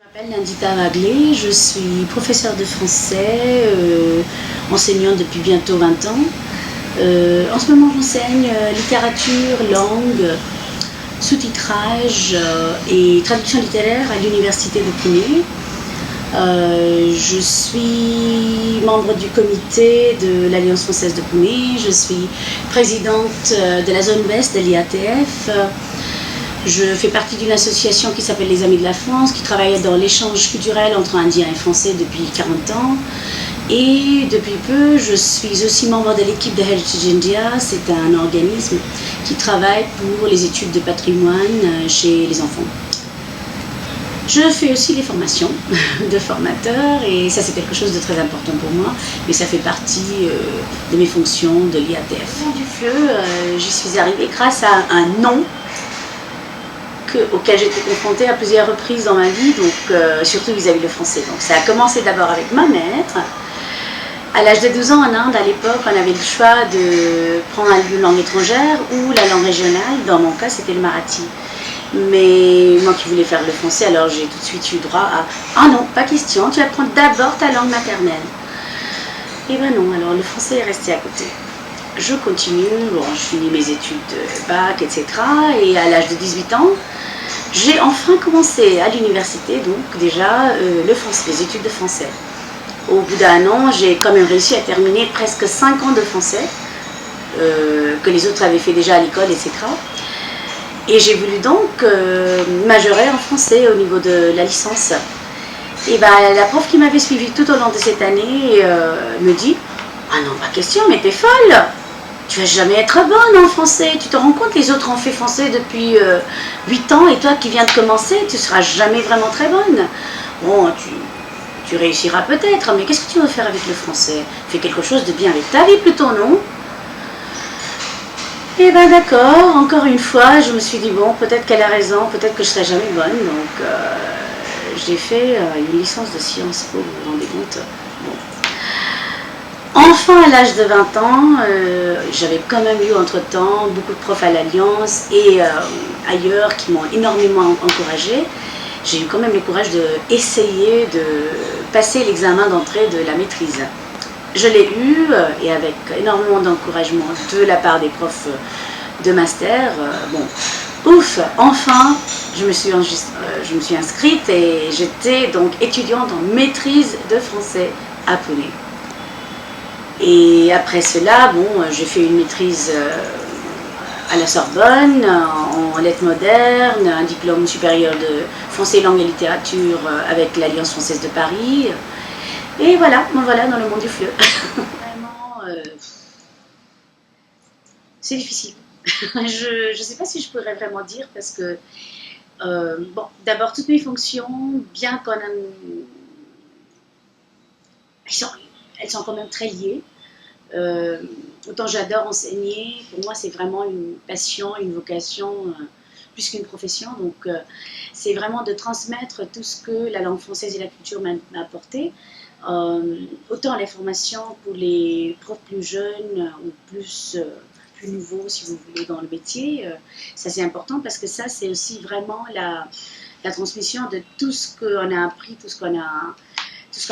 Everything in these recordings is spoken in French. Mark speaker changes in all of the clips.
Speaker 1: Je m'appelle Nandita Raglé, je suis professeure de français, enseignante depuis bientôt 20 ans. En ce moment, j'enseigne littérature, langue, sous-titrage et traduction littéraire à l'université de Pune. Je suis membre du comité de l'Alliance française de Pune, je suis présidente de la zone ouest de l'IATF. Je fais partie d'une association qui s'appelle les Amis de la France, qui travaille dans l'échange culturel entre Indiens et Français depuis 40 ans. Et depuis peu, je suis aussi membre de l'équipe de Heritage India. C'est un organisme qui travaille pour les études de patrimoine chez les enfants. Je fais aussi les formations de formateurs et ça c'est quelque chose de très important pour moi, mais ça fait partie de mes fonctions de l'IATF. Du FLE, j'y suis arrivée grâce à un nom auquel j'ai été confrontée à plusieurs reprises dans ma vie, donc surtout vis-à-vis le français. Donc ça a commencé d'abord avec ma mère. À l'âge de 12 ans en Inde, à l'époque, on avait le choix de prendre une langue étrangère ou la langue régionale. Dans mon cas, c'était le marathi. Mais moi qui voulais faire le français, alors j'ai tout de suite eu droit à « Ah non, pas question, tu apprends d'abord ta langue maternelle ». Et ben non, alors le français est resté à côté. Je continue, bon, je finis mes études de bac, etc. Et à l'âge de 18 ans, j'ai enfin commencé à l'université, donc déjà le français, les études de français. Au bout d'un an, j'ai quand même réussi à terminer presque 5 ans de français, que les autres avaient fait déjà à l'école, etc. Et j'ai voulu donc majorer en français au niveau de la licence. Et ben, la prof qui m'avait suivie tout au long de cette année me dit « Ah non, pas question, mais t'es folle! Tu vas jamais être bonne en français, tu te rends compte, les autres ont fait français depuis 8 ans et toi qui viens de commencer, tu seras jamais vraiment très bonne. Bon, tu réussiras peut-être, mais qu'est-ce que tu veux faire avec le français? Fais quelque chose de bien avec ta vie plutôt, non ?» Et ben d'accord, encore une fois, je me suis dit bon, peut-être qu'elle a raison, peut-être que je serai jamais bonne, donc j'ai fait une licence de Sciences Po, vous vous rendez compte? Bon. Enfin, à l'âge de 20 ans, j'avais quand même eu entre-temps beaucoup de profs à l'Alliance et ailleurs qui m'ont énormément encouragée. J'ai eu quand même le courage d'essayer de passer l'examen d'entrée de la maîtrise. Je l'ai eu et avec énormément d'encouragement de la part des profs de master. Bon, ouf, enfin, je me suis inscrite et j'étais donc étudiante en maîtrise de français à Pune. Et après cela, bon, j'ai fait une maîtrise à la Sorbonne, en lettres modernes, un diplôme supérieur de français, langue et littérature avec l'Alliance française de Paris. Et voilà, bon voilà dans le monde du FLE. Vraiment, c'est difficile. Je ne sais pas si je pourrais vraiment dire parce que, bon, d'abord toutes mes fonctions, bien qu'on elles sont quand même très liées. Autant j'adore enseigner, pour moi c'est vraiment une passion, une vocation, plus qu'une profession. Donc c'est vraiment de transmettre tout ce que la langue française et la culture m'a apporté. Autant la formation pour les profs plus jeunes ou plus nouveaux, si vous voulez, dans le métier, ça c'est important parce que ça c'est aussi vraiment la transmission de tout ce qu'on a appris, tout ce qu'on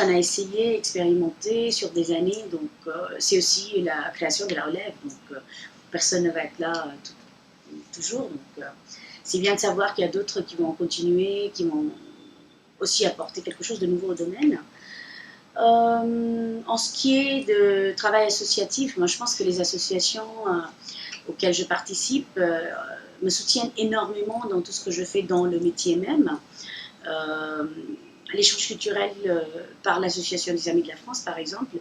Speaker 1: a essayé, expérimenté sur des années. Donc c'est aussi la création de la relève. Donc personne ne va être là toujours. Donc c'est bien de savoir qu'il y a d'autres qui vont continuer, qui vont aussi apporter quelque chose de nouveau au domaine. En ce qui est de travail associatif, moi je pense que les associations auxquelles je participe me soutiennent énormément dans tout ce que je fais dans le métier même. L'échange culturel par l'Association des Amis de la France, par exemple,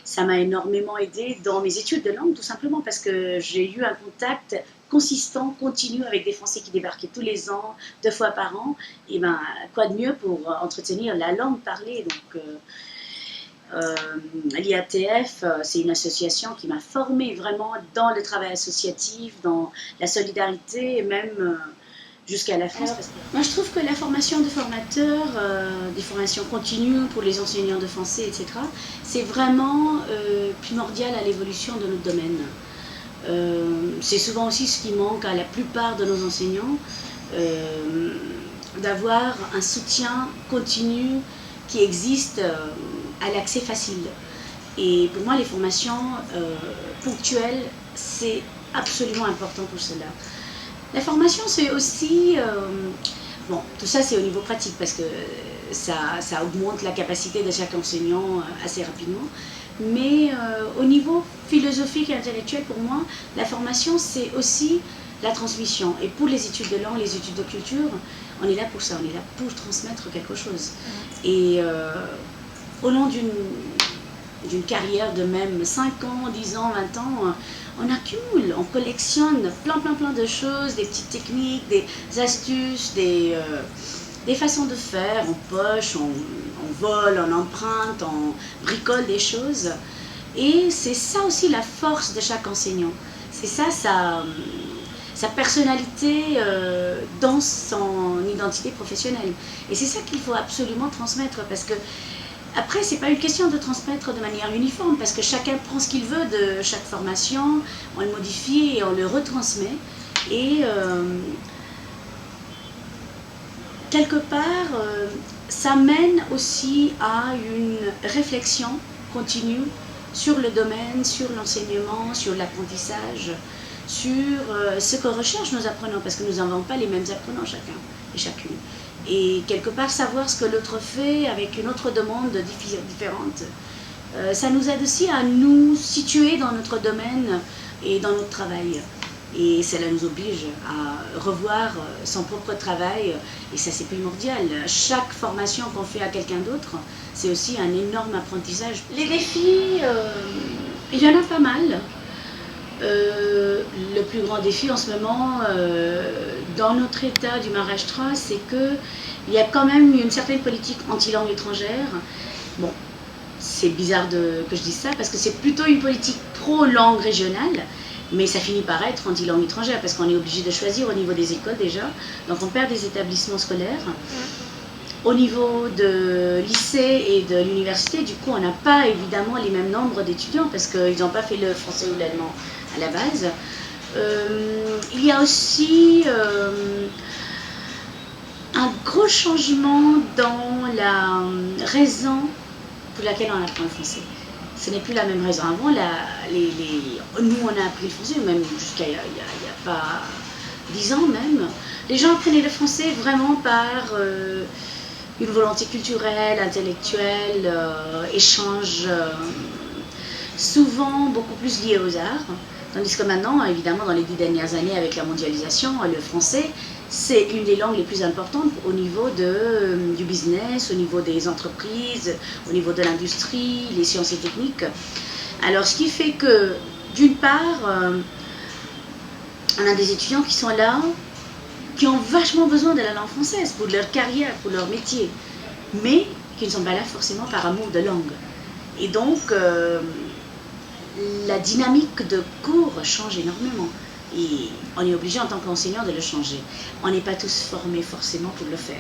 Speaker 1: ça m'a énormément aidé dans mes études de langue, tout simplement parce que j'ai eu un contact consistant, continu avec des Français qui débarquaient tous les ans, 2 fois par an. Et ben, quoi de mieux pour entretenir la langue parlée. Donc, l'IATF, c'est une association qui m'a formée vraiment dans le travail associatif, dans la solidarité et même jusqu'à la France. Moi, je trouve que la formation de formateurs, des formations continues pour les enseignants de français, etc., c'est vraiment primordial à l'évolution de notre domaine. C'est souvent aussi ce qui manque à la plupart de nos enseignants. d'avoir un soutien continu qui existe à l'accès facile. Et pour moi, les formations ponctuelles, c'est absolument important pour cela. La formation, c'est aussi... bon, tout ça, c'est au niveau pratique, parce que ça augmente la capacité de chaque enseignant assez rapidement. Mais au niveau philosophique et intellectuel, pour moi, la formation, c'est aussi la transmission. Et pour les études de langue, les études de culture, on est là pour ça, on est là pour transmettre quelque chose. Et au long d'une carrière de même 5 ans, 10 ans, 20 ans, on accumule, on collectionne plein de choses, des petites techniques, des astuces, des façons de faire, on poche, on vole, on emprunte, on bricole des choses. Et c'est ça aussi la force de chaque enseignant. C'est ça sa personnalité dans son identité professionnelle. Et c'est ça qu'il faut absolument transmettre, parce que après, c'est pas une question de transmettre de manière uniforme, parce que chacun prend ce qu'il veut de chaque formation, on le modifie et on le retransmet. Et quelque part, ça mène aussi à une réflexion continue sur le domaine, sur l'enseignement, sur l'apprentissage, sur ce que recherchent nos apprenants, parce que nous n'avons pas les mêmes apprenants chacun et chacune. Et quelque part savoir ce que l'autre fait avec une autre demande différente, ça nous aide aussi à nous situer dans notre domaine et dans notre travail. Et cela nous oblige à revoir son propre travail, et ça c'est primordial. Chaque formation qu'on fait à quelqu'un d'autre, c'est aussi un énorme apprentissage. Les défis, il y en a pas mal. Le plus grand défi en ce moment dans notre état du Maharashtra, c'est qu'il y a quand même une certaine politique anti-langue étrangère. Bon, c'est bizarre que je dise ça, parce que c'est plutôt une politique pro-langue régionale, mais ça finit par être anti-langue étrangère, parce qu'on est obligé de choisir au niveau des écoles déjà, donc on perd des établissements scolaires. Au niveau de lycée et de l'université, du coup, on n'a pas évidemment les mêmes nombres d'étudiants, parce qu'ils n'ont pas fait le français ou l'allemand à la base. Il y a aussi un gros changement dans la raison pour laquelle on apprend le français. Ce n'est plus la même raison. Avant, nous, on a appris le français, même jusqu'à il n'y a pas 10 ans même. Les gens apprenaient le français vraiment par une volonté culturelle, intellectuelle, échange, souvent beaucoup plus lié aux arts. Tandis que maintenant, évidemment, dans les 10 dernières années, avec la mondialisation, le français, c'est une des langues les plus importantes au niveau du business, au niveau des entreprises, au niveau de l'industrie, les sciences et techniques. Alors, ce qui fait que, d'une part, on a des étudiants qui sont là, qui ont vachement besoin de la langue française pour leur carrière, pour leur métier, mais qui ne sont pas là forcément par amour de langue. Et donc, la dynamique de cours change énormément. Et on est obligé en tant qu'enseignant de le changer. On n'est pas tous formés forcément pour le faire.